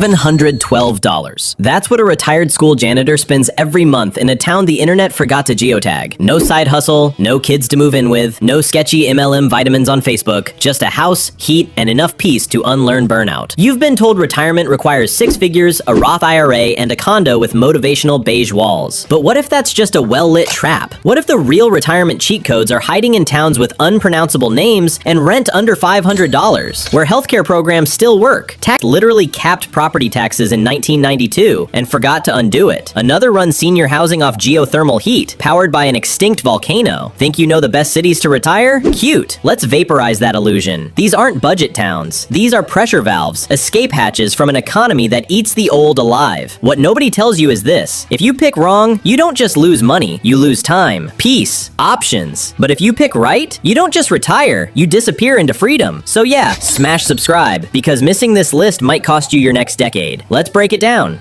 $712. That's what a retired school janitor spends every month in a town the internet forgot to geotag. No side hustle, no kids to move in with, no sketchy MLM vitamins on Facebook, just a house, heat, and enough peace to unlearn burnout. You've been told retirement requires 6 figures, a Roth IRA, and a condo with motivational beige walls. But what if that's just a well-lit trap? What if the real retirement cheat codes are hiding in towns with unpronounceable names and rent under $500, where healthcare programs still work? Tax literally capped property taxes in 1992 and forgot to undo it. Another runs senior housing off geothermal heat, powered by an extinct volcano. Think you know the best cities to retire? Cute. Let's vaporize that illusion. These aren't budget towns. These are pressure valves, escape hatches from an economy that eats the old alive. What nobody tells you is this: if you pick wrong, you don't just lose money, you lose time, peace, options. But if you pick right, you don't just retire, you disappear into freedom. So yeah, smash subscribe, because missing this list might cost you your next decade. Let's break it down.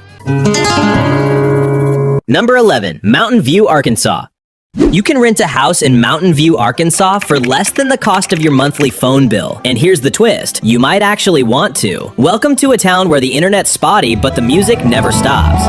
Number 11, Mountain View, Arkansas. You can rent a house in Mountain View, Arkansas for less than the cost of your monthly phone bill. And here's the twist: you might actually want to. Welcome to a town where the internet's spotty, but the music never stops.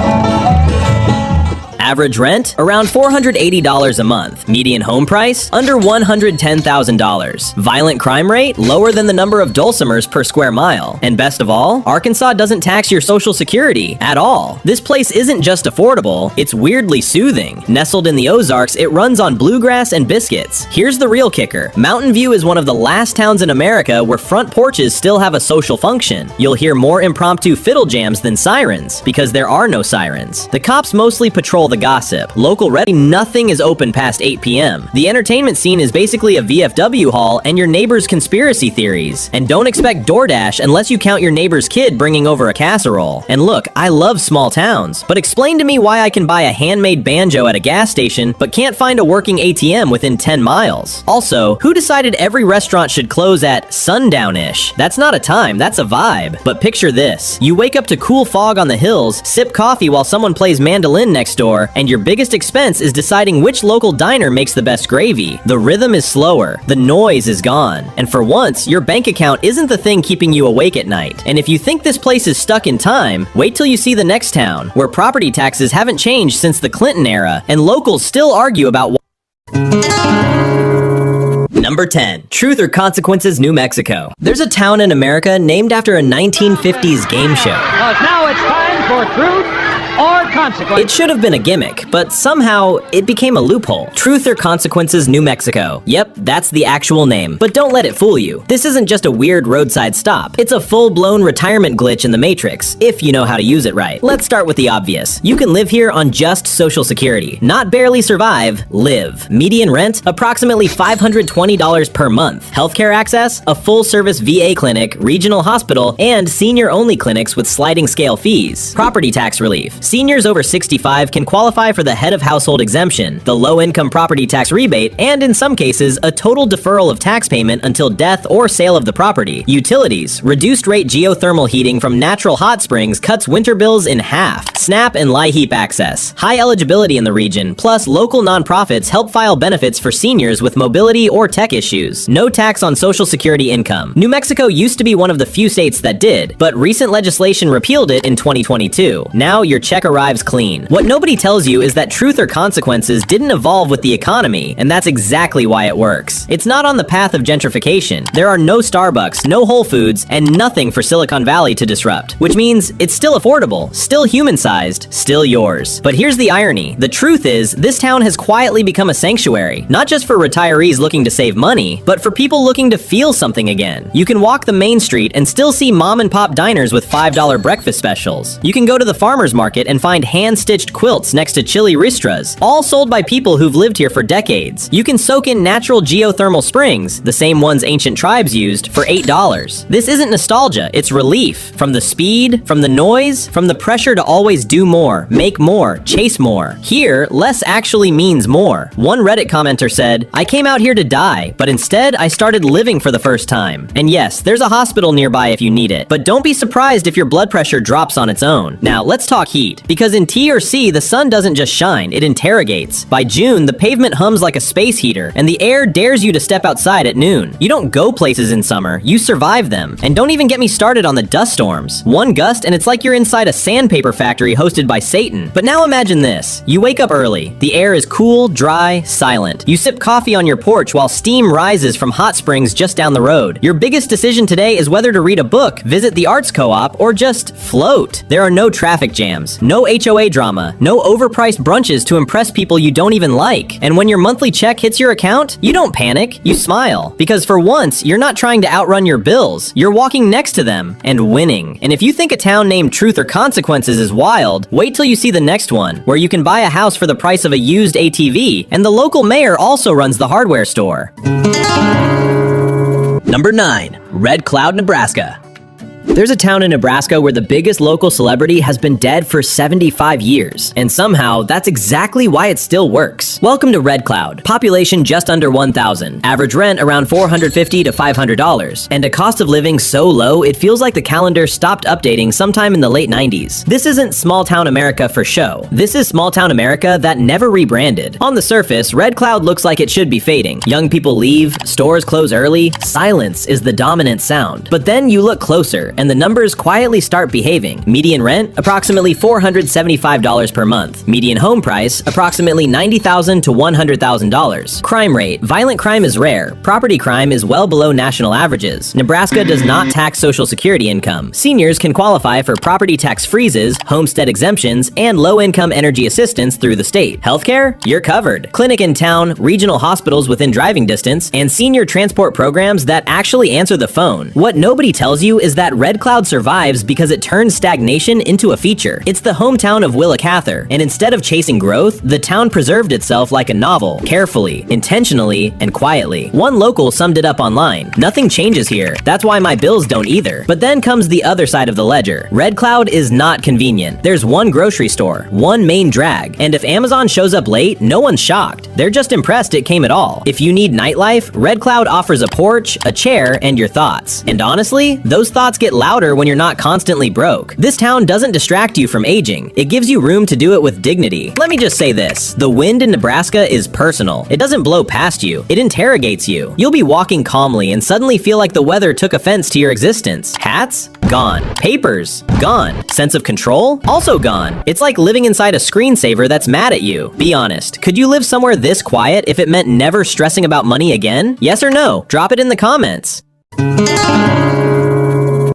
Average rent, around $480 a month. Median home price, under $110,000. Violent crime rate, lower than the number of dulcimers per square mile. And best of all, Arkansas doesn't tax your Social Security at all. This place isn't just affordable, it's weirdly soothing. Nestled in the Ozarks, it runs on bluegrass and biscuits. Here's the real kicker: Mountain View is one of the last towns in America where front porches still have a social function. You'll hear more impromptu fiddle jams than sirens, because there are no sirens. The cops mostly patrol the gossip. Local ready, nothing is open past 8 p.m. The entertainment scene is basically a VFW hall and your neighbor's conspiracy theories. And don't expect DoorDash unless you count your neighbor's kid bringing over a casserole. And look, I love small towns, but explain to me why I can buy a handmade banjo at a gas station but can't find a working ATM within 10 miles. Also, who decided every restaurant should close at sundown-ish? That's not a time, that's a vibe. But picture this: you wake up to cool fog on the hills, sip coffee while someone plays mandolin next door, and your biggest expense is deciding which local diner makes the best gravy. The rhythm is slower, the noise is gone, and for once, your bank account isn't the thing keeping you awake at night. And if you think this place is stuck in time, wait till you see the next town, where property taxes haven't changed since the Clinton era, and locals still argue about Number 10, Truth or Consequences, New Mexico. There's a town in America named after a 1950s game show. Now it's time for Truth or Consequences. It should have been a gimmick, but somehow it became a loophole. Truth or Consequences, New Mexico. Yep, that's the actual name. But don't let it fool you. This isn't just a weird roadside stop. It's a full-blown retirement glitch in the Matrix, if you know how to use it right. Let's start with the obvious. You can live here on just Social Security. Not barely survive, live. Median rent, approximately $520 per month. Healthcare access, a full-service VA clinic, regional hospital, and senior-only clinics with sliding scale fees. Property tax relief. Seniors over 65 can qualify for the head of household exemption, the low-income property tax rebate, and in some cases, a total deferral of tax payment until death or sale of the property. Utilities. Reduced rate geothermal heating from natural hot springs cuts winter bills in half. SNAP and LIHEAP access. High eligibility in the region, plus local nonprofits help file benefits for seniors with mobility or tech issues. No tax on Social Security income. New Mexico used to be one of the few states that did, but recent legislation repealed it in 2022. Now your check arrives clean. What nobody tells you is that Truth or Consequences didn't evolve with the economy, and that's exactly why it works. It's not on the path of gentrification. There are no Starbucks, no Whole Foods, and nothing for Silicon Valley to disrupt, which means it's still affordable, still human-sized, still yours. But here's the irony. The truth is, this town has quietly become a sanctuary, not just for retirees looking to save money, but for people looking to feel something again. You can walk the main street and still see mom-and-pop diners with $5 breakfast specials. You can go to the farmer's market and find hand-stitched quilts next to chili ristras, all sold by people who've lived here for decades. You can soak in natural geothermal springs, the same ones ancient tribes used, for $8. This isn't nostalgia, it's relief. From the speed, from the noise, from the pressure to always do more, make more, chase more. Here, less actually means more. One Reddit commenter said, "I came out here to die, But instead, I started living for the first time. And yes, there's a hospital nearby if you need it. But don't be surprised if your blood pressure drops on its own. Now, let's talk heat. Because in T or C, the sun doesn't just shine, it interrogates. By June, the pavement hums like a space heater, and the air dares you to step outside at noon. You don't go places in summer, you survive them. And don't even get me started on the dust storms. One gust and it's like you're inside a sandpaper factory hosted by Satan. But now imagine this. You wake up early. The air is cool, dry, silent. You sip coffee on your porch while steam rises from hot springs just down the road. Your biggest decision today is whether to read a book, visit the arts co-op, or just float. There are no traffic jams, no HOA drama, no overpriced brunches to impress people you don't even like. And when your monthly check hits your account, you don't panic, you smile. Because for once, you're not trying to outrun your bills. You're walking next to them and winning. And if you think a town named Truth or Consequences is wild, wait till you see the next one, where you can buy a house for the price of a used ATV, and the local mayor also runs the hardware store. Number 9. Red Cloud, Nebraska. There's a town in Nebraska where the biggest local celebrity has been dead for 75 years, and somehow that's exactly why it still works. Welcome to Red Cloud. Population just under 1,000. Average rent around $450 to $500, and a cost of living so low it feels like the calendar stopped updating sometime in the late 90s. This isn't small town America for show. This is small town America that never rebranded. On the surface, Red Cloud looks like it should be fading. Young people leave, stores close early, silence is the dominant sound. But then you look closer, and the numbers quietly start behaving. Median rent, approximately $475 per month. Median home price, approximately $90,000 to $100,000. Crime rate, violent crime is rare. Property crime is well below national averages. Nebraska does not tax Social Security income. Seniors can qualify for property tax freezes, homestead exemptions, and low-income energy assistance through the state. Healthcare? You're covered. Clinic in town, regional hospitals within driving distance, and senior transport programs that actually answer the phone. What nobody tells you is that Red Cloud survives because it turns stagnation into a feature. It's the hometown of Willa Cather, and instead of chasing growth, the town preserved itself like a novel, carefully, intentionally, and quietly. One local summed it up online. Nothing changes here. That's why my bills don't either. But then comes the other side of the ledger. Red Cloud is not convenient. There's one grocery store, one main drag, and if Amazon shows up late, no one's shocked. They're just impressed it came at all. If you need nightlife, Red Cloud offers a porch, a chair, and your thoughts. And honestly, those thoughts get louder when you're not constantly broke. This town doesn't distract you from aging. It gives you room to do it with dignity. Let me just say this. The wind in Nebraska is personal. It doesn't blow past you. It interrogates you. You'll be walking calmly and suddenly feel like the weather took offense to your existence. Hats? Gone. Papers? Gone. Sense of control? Also gone. It's like living inside a screensaver that's mad at you. Be honest. Could you live somewhere this quiet if it meant never stressing about money again? Yes or no? Drop it in the comments.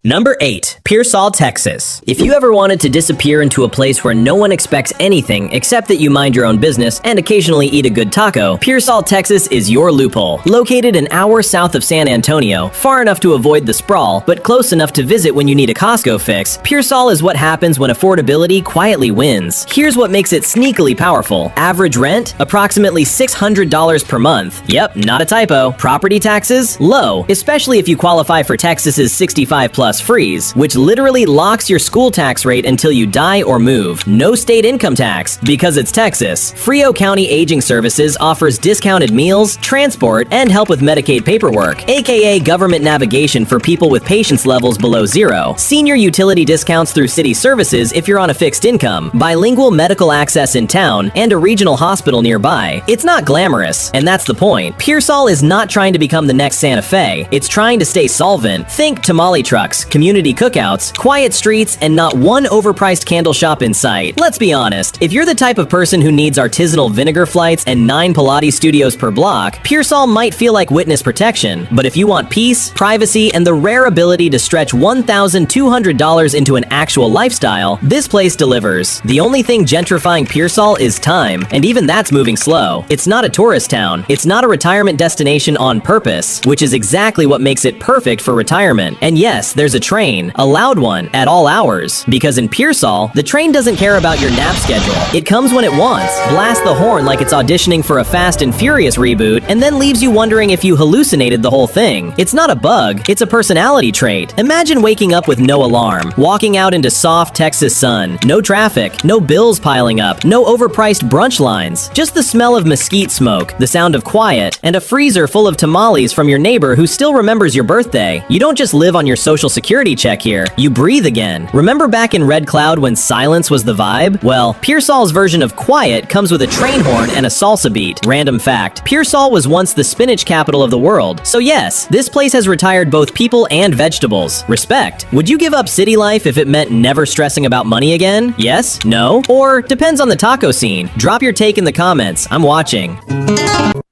Number 8. Pearsall, Texas. If you ever wanted to disappear into a place where no one expects anything except that you mind your own business and occasionally eat a good taco, Pearsall, Texas is your loophole. Located an hour south of San Antonio, far enough to avoid the sprawl, but close enough to visit when you need a Costco fix, Pearsall is what happens when affordability quietly wins. Here's what makes it sneakily powerful. Average rent? Approximately $600 per month. Yep, not a typo. Property taxes? Low, especially if you qualify for Texas's 65+ freeze, which literally locks your school tax rate until you die or move. No state income tax, because it's Texas. Frio County Aging Services offers discounted meals, transport, and help with Medicaid paperwork, aka government navigation for people with patience levels below 0. Senior utility discounts through city services if you're on a fixed income, bilingual medical access in town, and a regional hospital nearby. It's not glamorous, and that's the point. Pearsall is not trying to become the next Santa Fe. It's trying to stay solvent. Think tamale trucks, community cookouts, quiet streets, and not one overpriced candle shop in sight. Let's be honest, if you're the type of person who needs artisanal vinegar flights and 9 Pilates studios per block, Pearsall might feel like witness protection. But if you want peace, privacy, and the rare ability to stretch $1,200 into an actual lifestyle, this place delivers. The only thing gentrifying Pearsall is time, and even that's moving slow. It's not a tourist town. It's not a retirement destination on purpose, which is exactly what makes it perfect for retirement. And yes, there's use a train, a loud one, at all hours. Because in Pearsall, the train doesn't care about your nap schedule. It comes when it wants, blasts the horn like it's auditioning for a Fast and Furious reboot, and then leaves you wondering if you hallucinated the whole thing. It's not a bug, it's a personality trait. Imagine waking up with no alarm, walking out into soft Texas sun, no traffic, no bills piling up, no overpriced brunch lines, just the smell of mesquite smoke, the sound of quiet, and a freezer full of tamales from your neighbor who still remembers your birthday. You don't just live on your social security check here, you breathe again. Remember back in Red Cloud when silence was the vibe? Well, Pearsall's version of quiet comes with a train horn and a salsa beat. Random fact, Pearsall was once the spinach capital of the world. So yes, this place has retired both people and vegetables. Respect. Would you give up city life if it meant never stressing about money again? Yes? No? Or depends on the taco scene. Drop your take in the comments. I'm watching.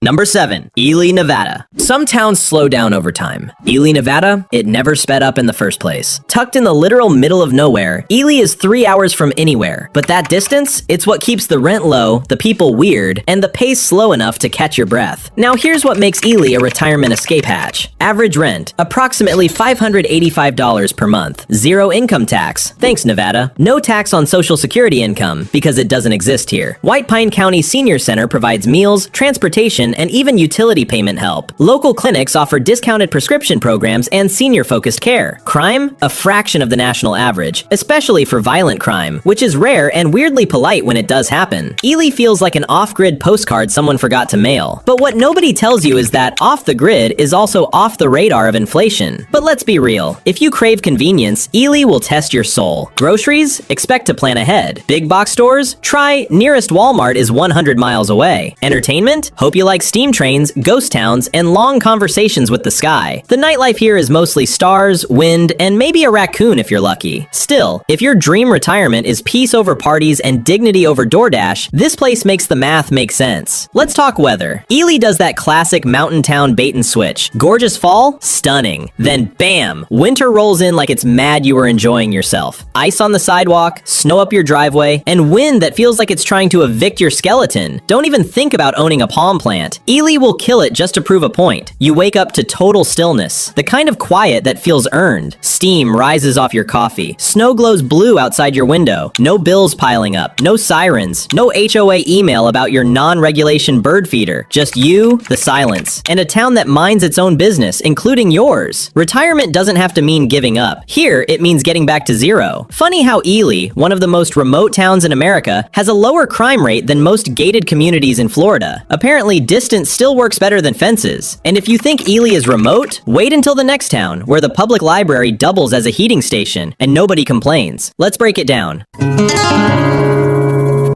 Number 7. Ely, Nevada. Some towns slow down over time. Ely, Nevada, it never sped up in the first place. Tucked in the literal middle of nowhere, Ely is 3 hours from anywhere. But that distance, it's what keeps the rent low, the people weird, and the pace slow enough to catch your breath. Now here's what makes Ely a retirement escape hatch. Average rent, approximately $585 per month. Zero income tax. Thanks, Nevada. No tax on Social Security income, because it doesn't exist here. White Pine County Senior Center provides meals, transportation, and even utility payment help. Local clinics offer discounted prescription programs and senior-focused care. Crime? A fraction of the national average, especially for violent crime, which is rare and weirdly polite when it does happen. Ely feels like an off-grid postcard someone forgot to mail. But what nobody tells you is that off the grid is also off the radar of inflation. But let's be real. If you crave convenience, Ely will test your soul. Groceries? Expect to plan ahead. Big box stores? Try nearest Walmart is 100 miles away. Entertainment? Hope you like steam trains, ghost towns, and long conversations with the sky. The nightlife here is mostly stars, wind, and maybe a raccoon if you're lucky. Still, if your dream retirement is peace over parties and dignity over DoorDash, this place makes the math make sense. Let's talk weather. Ely does that classic mountain town bait and switch. Gorgeous fall? Stunning. Then bam! Winter rolls in like it's mad you were enjoying yourself. Ice on the sidewalk, snow up your driveway, and wind that feels like it's trying to evict your skeleton. Don't even think about owning a palm plant. Ely will kill it just to prove a point. You wake up to total stillness, the kind of quiet that feels earned. Steam rises off your coffee. Snow glows blue outside your window. No bills piling up. No sirens. No HOA email about your non-regulation bird feeder. Just you, the silence, and a town that minds its own business, including yours. Retirement doesn't have to mean giving up. Here, it means getting back to zero. Funny how Ely, one of the most remote towns in America, has a lower crime rate than most gated communities in Florida. Apparently, distance still works better than fences. And if you think Ely is remote, wait until the next town, where the public library doubles as a heating station, and nobody complains. Let's break it down.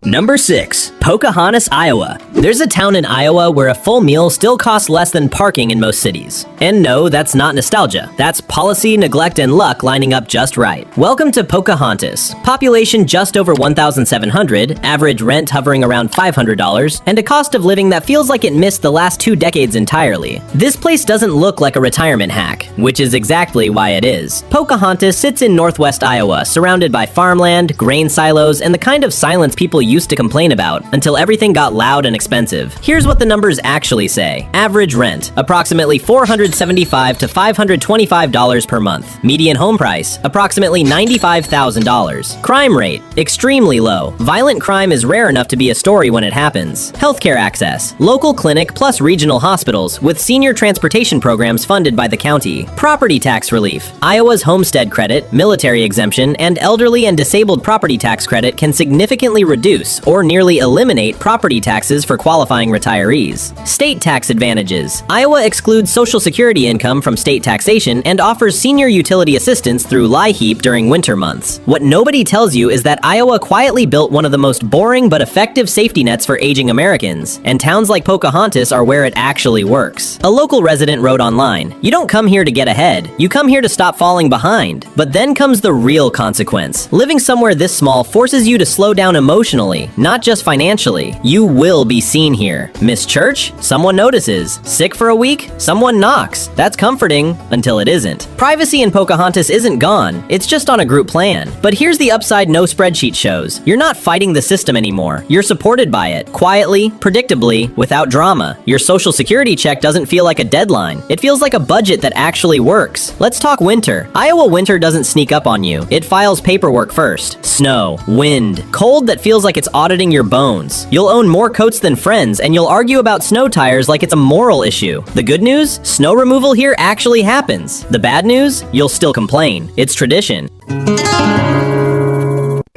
Number 6. Pocahontas, Iowa. There's a town in Iowa where a full meal still costs less than parking in most cities. And no, that's not nostalgia. That's policy, neglect, and luck lining up just right. Welcome to Pocahontas. Population just over 1,700, average rent hovering around $500, and a cost of living that feels like it missed the last 2 decades entirely. This place doesn't look like a retirement hack, which is exactly why it is. Pocahontas sits in northwest Iowa, surrounded by farmland, grain silos, and the kind of silence people used to complain about until everything got loud and expensive. Here's what the numbers actually say. Average rent, approximately $475 to $525 per month. Median home price, approximately $95,000. Crime rate, extremely low. Violent crime is rare enough to be a story when it happens. Healthcare access, local clinic plus regional hospitals with senior transportation programs funded by the county. Property tax relief. Iowa's homestead credit, military exemption, and elderly and disabled property tax credit can significantly reduce or nearly eliminate property taxes for qualifying retirees. State tax advantages. Iowa excludes Social Security income from state taxation and offers senior utility assistance through LIHEAP during winter months. What nobody tells you is that Iowa quietly built one of the most boring but effective safety nets for aging Americans, and towns like Pocahontas are where it actually works. A local resident wrote online, "You don't come here to get ahead, you come here to stop falling behind." But then comes the real consequence. Living somewhere this small forces you to slow down emotionally, not just financially. You will be seen here. Miss church? Someone notices. Sick for a week? Someone knocks. That's comforting until it isn't. Privacy in Pocahontas isn't gone. It's just on a group plan. But here's the upside no spreadsheet shows. You're not fighting the system anymore. You're supported by it. Quietly, predictably, without drama. Your social security check doesn't feel like a deadline. It feels like a budget that actually works. Let's talk winter. Iowa winter doesn't sneak up on you. It files paperwork first. Snow, wind, cold that feels like it's auditing your bones. You'll own more coats than friends, and you'll argue about snow tires like it's a moral issue. The good news? Snow removal here actually happens. The bad news? You'll still complain. It's tradition.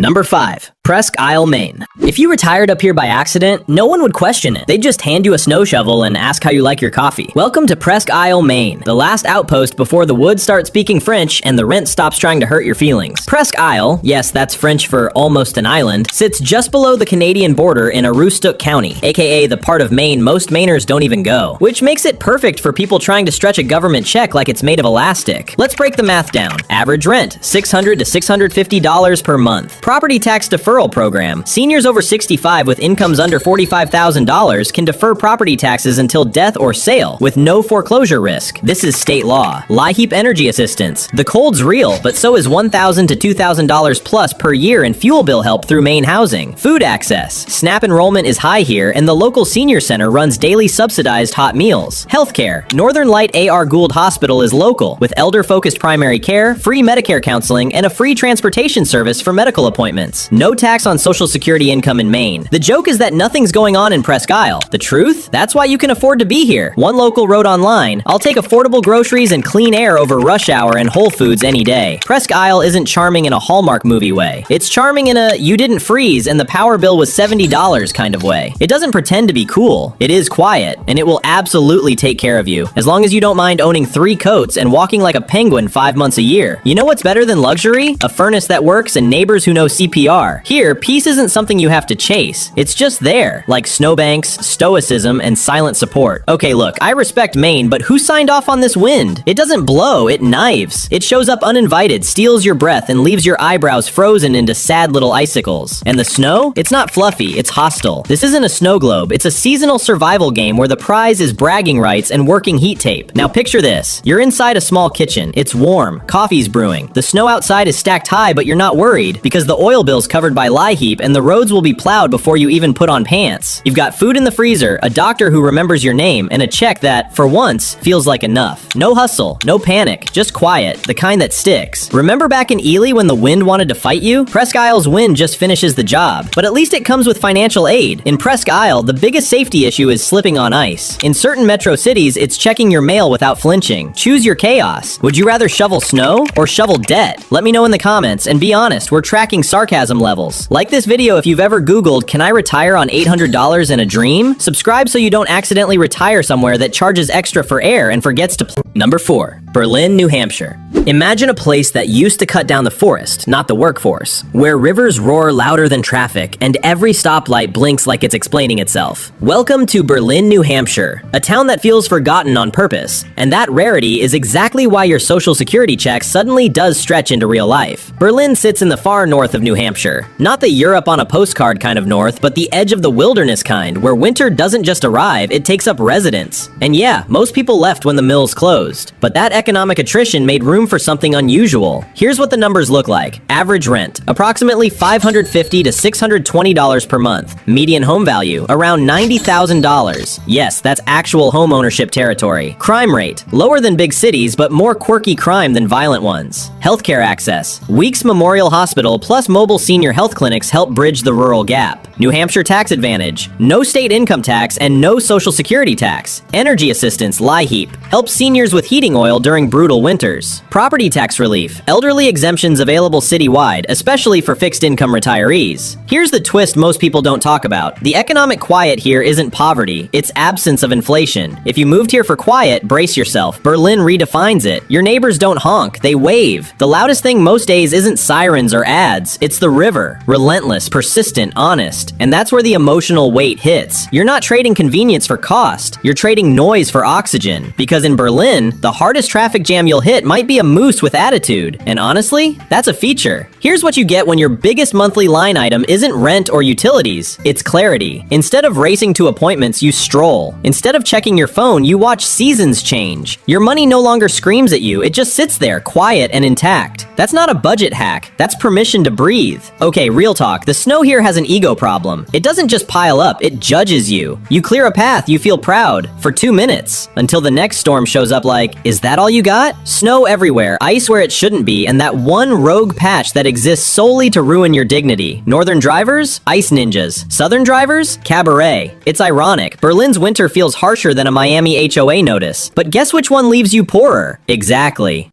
Number 5. Presque, Maine. If you retired up here by accident, no one would question it. They'd just hand you a snow shovel and ask how you like your coffee. Welcome to Presque, Maine, the last outpost before the woods start speaking French and the rent stops trying to hurt your feelings. Presque Isle, yes, that's French for almost an island, sits just below the Canadian border in Aroostook County, aka the part of Maine most Mainers don't even go, which makes it perfect for people trying to stretch a government check like it's made of elastic. Let's break the math down. Average rent, $600 to $650 per month. Property tax deferral program. Seniors over 65 with incomes under $45,000 can defer property taxes until death or sale with no foreclosure risk. This is state law. LIHEAP energy assistance. The cold's real, but so is $1,000 to $2,000 plus per year in fuel bill help through Maine housing. Food access. SNAP enrollment is high here, and the local senior center runs daily subsidized hot meals. Healthcare. Northern Light A.R. Gould Hospital is local with elder-focused primary care, free Medicare counseling, and a free transportation service for medical appointments. No tax on Social Security income in Maine. The joke is that nothing's going on in Presque Isle. The truth? That's why you can afford to be here. One local wrote online, "I'll take affordable groceries and clean air over rush hour and Whole Foods any day." Presque Isle isn't charming in a Hallmark movie way. It's charming in a "you didn't freeze and the power bill was $70 kind of way. It doesn't pretend to be cool. It is quiet, and it will absolutely take care of you, as long as you don't mind owning 3 coats and walking like a penguin 5 months a year. You know what's better than luxury? A furnace that works and neighbors who know CPR. Here, peace isn't something you have to chase. It's just there, like snowbanks, stoicism, and silent support. Okay, look, I respect Maine, but who signed off on this wind? It doesn't blow, it knives. It shows up uninvited, steals your breath, and leaves your eyebrows frozen into sad little icicles. And the snow? It's not fluffy, it's hostile. This isn't a snow globe, it's a seasonal survival game where the prize is bragging rights and working heat tape. Now picture this. You're inside a small kitchen. It's warm, coffee's brewing. The snow outside is stacked high, but you're not worried because the oil bill's covered by LIHEAP and the roads will be plowed before you even put on pants. You've got food in the freezer, a doctor who remembers your name, and a check that, for once, feels like enough. No hustle, no panic, just quiet, the kind that sticks. Remember back in Ely when the wind wanted to fight you? Presque Isle's wind just finishes the job, but at least it comes with financial aid. In Presque Isle, the biggest safety issue is slipping on ice. In certain metro cities, it's checking your mail without flinching. Choose your chaos. Would you rather shovel snow or shovel debt? Let me know in the comments, and be honest, we're tracking sarcasm levels. Like this video if you've ever Googled, "Can I retire on $800 in a dream?" Subscribe so you don't accidentally retire somewhere that charges extra for air and forgets to Number 4. Berlin, New Hampshire. Imagine a place that used to cut down the forest, not the workforce, where rivers roar louder than traffic and every stoplight blinks like it's explaining itself. Welcome to Berlin, New Hampshire, a town that feels forgotten on purpose, and that rarity is exactly why your social security check suddenly does stretch into real life. Berlin sits in the far north of New Hampshire, not the Europe on a postcard kind of north, but the edge of the wilderness kind, where winter doesn't just arrive, it takes up residence. And yeah, most people left when the mills closed, but that economic attrition made room for something unusual. Here's what the numbers look like. Average rent, approximately $550 to $620 per month. Median home value, around $90,000. Yes, that's actual home ownership territory. Crime rate, lower than big cities, but more quirky crime than violent ones. Healthcare access, Weeks Memorial Hospital plus mobile senior health clinics help bridge the rural gap. New Hampshire tax advantage, no state income tax and no social security tax. Energy assistance, LIHEAP, helps seniors with heating oil during brutal winters. Property tax relief, elderly exemptions available citywide, especially for fixed income retirees. Here's the twist most people don't talk about. The economic quiet here isn't poverty, it's absence of inflation. If you moved here for quiet, brace yourself. Berlin redefines it. Your neighbors don't honk, they wave. The loudest thing most days isn't sirens or ads, it's the river. Relentless, persistent, honest. And that's where the emotional weight hits. You're not trading convenience for cost, you're trading noise for oxygen. Because in Berlin, the hardest traffic jam you'll hit might be a moose with attitude. And honestly, that's a feature. Here's what you get when your biggest monthly line item isn't rent or utilities, it's clarity. Instead of racing to appointments, you stroll. Instead of checking your phone, you watch seasons change. Your money no longer screams at you, it just sits there, quiet and intact. That's not a budget hack, that's permission to breathe. Okay, real talk, the snow here has an ego problem. It doesn't just pile up, it judges you. You clear a path, you feel proud, for 2 minutes, until the next storm shows up like, is that all you got? Snow everywhere, ice where it shouldn't be, and that one rogue patch that exists solely to ruin your dignity. Northern drivers? Ice ninjas. Southern drivers? Cabaret. It's ironic. Berlin's winter feels harsher than a Miami HOA notice. But guess which one leaves you poorer? Exactly.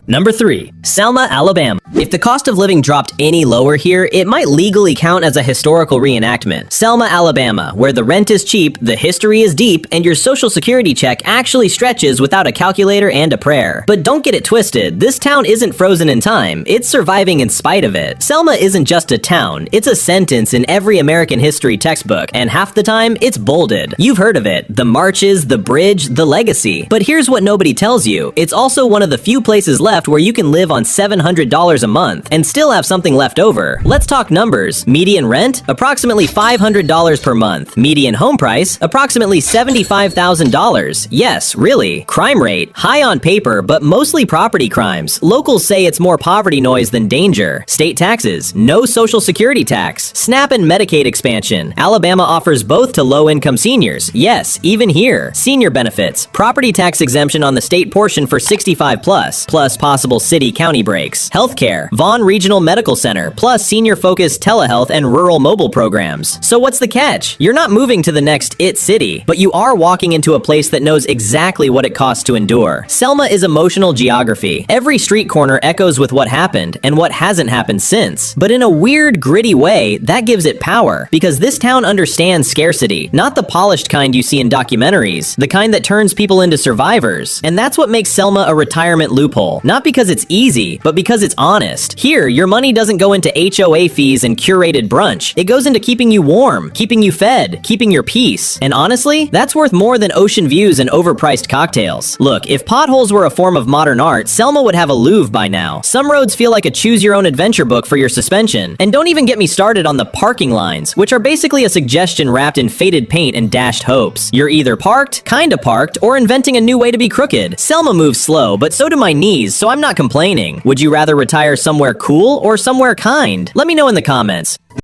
Number 3. Selma, Alabama. If the cost of living dropped any lower here, it might legally count as a historical reenactment. Selma, Alabama, where the rent is cheap, the history is deep, and your social security check actually stretches without a calculator and a prayer. But don't get it twisted, this town isn't frozen in time, it's surviving in spite of it. Selma isn't just a town, it's a sentence in every American history textbook, and half the time, it's bolded. You've heard of it, the marches, the bridge, the legacy. But here's what nobody tells you, it's also one of the few places left where you can live on $700 a month and still have something left over. Let's talk numbers. Median rent? Approximately $500 per month. Median home price? Approximately $75,000. Yes, really. Crime rate? High on paper, but mostly property crimes. Locals say it's more poverty noise than danger. State taxes? No social security tax. SNAP and Medicaid expansion. Alabama offers both to low-income seniors. Yes, even here. Senior benefits. Property tax exemption on the state portion for 65 plus possible city-county breaks. Healthcare, Vaughn Regional Medical Center, plus senior-focused telehealth and rural mobile programs. So what's the catch? You're not moving to the next IT city, but you are walking into a place that knows exactly what it costs to endure. Selma is emotional geography. Every street corner echoes with what happened and what hasn't happened since. But in a weird, gritty way, that gives it power, because this town understands scarcity, not the polished kind you see in documentaries, the kind that turns people into survivors. And that's what makes Selma a retirement loophole. Not because it's easy, but because it's honest. Here, your money doesn't go into HOA fees and curated brunch. It goes into keeping you warm, keeping you fed, keeping your peace. And honestly, that's worth more than ocean views and overpriced cocktails. Look, if potholes were a form of modern art, Selma would have a Louvre by now. Some roads feel like a choose-your-own-adventure book for your suspension. And don't even get me started on the parking lines, which are basically a suggestion wrapped in faded paint and dashed hopes. You're either parked, kinda parked, or inventing a new way to be crooked. Selma moves slow, but so do my knees, so I'm not complaining. Would you rather retire somewhere cool or somewhere kind? Let me know in the comments.